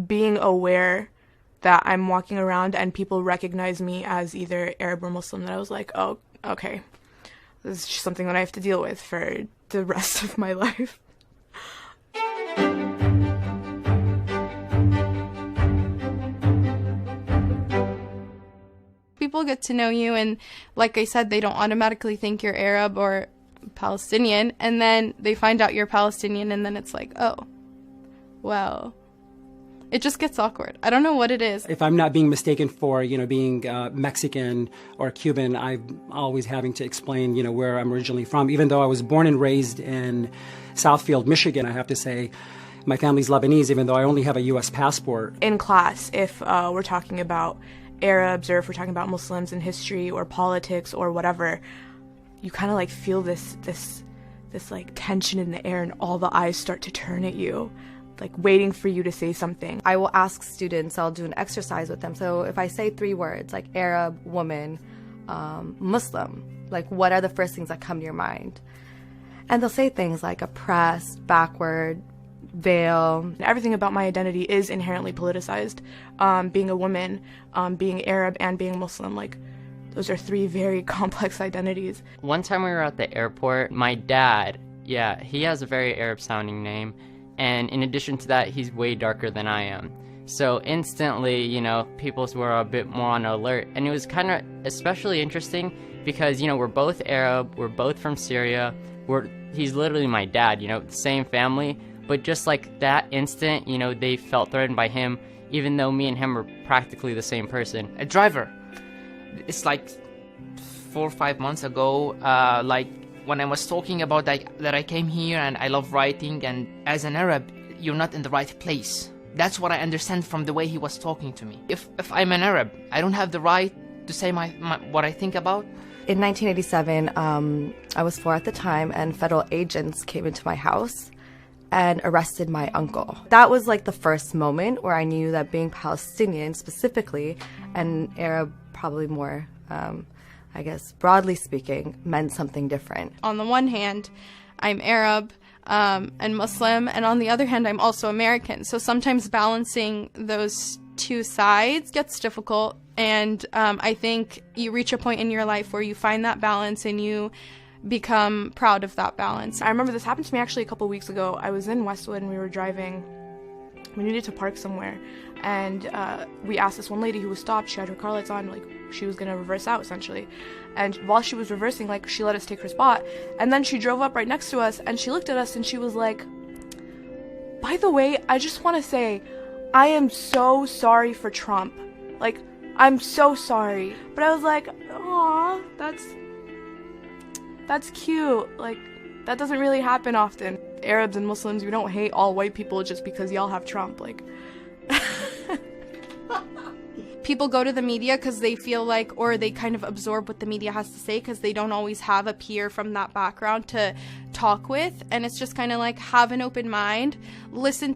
being aware that I'm walking around and people recognize me as either Arab or Muslim, that I was like, oh, okay, this is just something that I have to deal with for the rest of my life. People get to know you, and like I said, they don't automatically think you're Arab or Palestinian, and then they find out you're Palestinian, and then it's like, oh, well, it just gets awkward. I don't know what it is. If I'm not being mistaken for, being Mexican or Cuban, I'm always having to explain, where I'm originally from. Even though I was born and raised in Southfield, Michigan, I have to say my family's Lebanese, even though I only have a U.S. passport. In class, if we're talking about Arabs or if we're talking about Muslims in history or politics or whatever, you kind of like feel this like tension in the air, and all the eyes start to turn at you, like waiting for you to say something. I will ask students, I'll do an exercise with them. So if I say 3 words like Arab, woman, Muslim, like what are the first things that come to your mind? And they'll say things like oppressed, backward, veil. Everything about my identity is inherently politicized. Being a woman, being Arab, and being Muslim, like those are 3 very complex identities. One time we were at the airport, my dad, he has a very Arab sounding name, and in addition to that, he's way darker than I am. So instantly, people were a bit more on alert, and it was kind of especially interesting because, we're both Arab, we're both from Syria, he's literally my dad, the same family, but just like that instant, they felt threatened by him, even though me and him are practically the same person. A driver. It's like 4 or 5 months ago, like when I was talking about that I came here and I love writing, and as an Arab, you're not in the right place. That's what I understand from the way he was talking to me. If I'm an Arab, I don't have the right to say my what I think about. In 1987, I was 4 at the time, and federal agents came into my house and arrested my uncle. That was like the first moment where I knew that being Palestinian specifically, and Arab probably more, I guess broadly speaking, meant something different. On the one hand, I'm Arab and Muslim, and on the other hand, I'm also American. So sometimes balancing those 2 sides gets difficult, and I think you reach a point in your life where you find that balance and you become proud of that balance. I remember this happened to me actually a couple weeks ago. I was in Westwood and we were driving. We needed to park somewhere, and we asked this one lady who was stopped. She had her car lights on, like she was gonna reverse out essentially. And while she was reversing, like she let us take her spot, and then she drove up right next to us and she looked at us and she was like, "By the way, I just want to say, I am so sorry for Trump. Like, I'm so sorry." But I was like, "Aw, that's cute. Like, that doesn't really happen often. Arabs and Muslims, we don't hate all white people just because y'all have Trump." Like, people go to the media because they feel like, or they kind of absorb what the media has to say because they don't always have a peer from that background to talk with. And it's just kind of like, have an open mind, listen,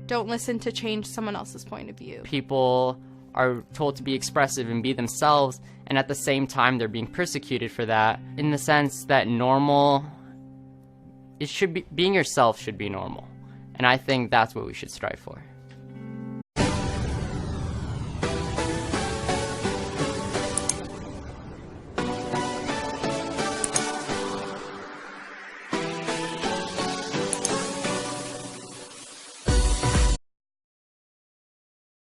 don't listen to change someone else's point of view. People are told to be expressive and be themselves, and at the same time they're being persecuted for that, in the sense that being yourself should be normal. And I think that's what we should strive for.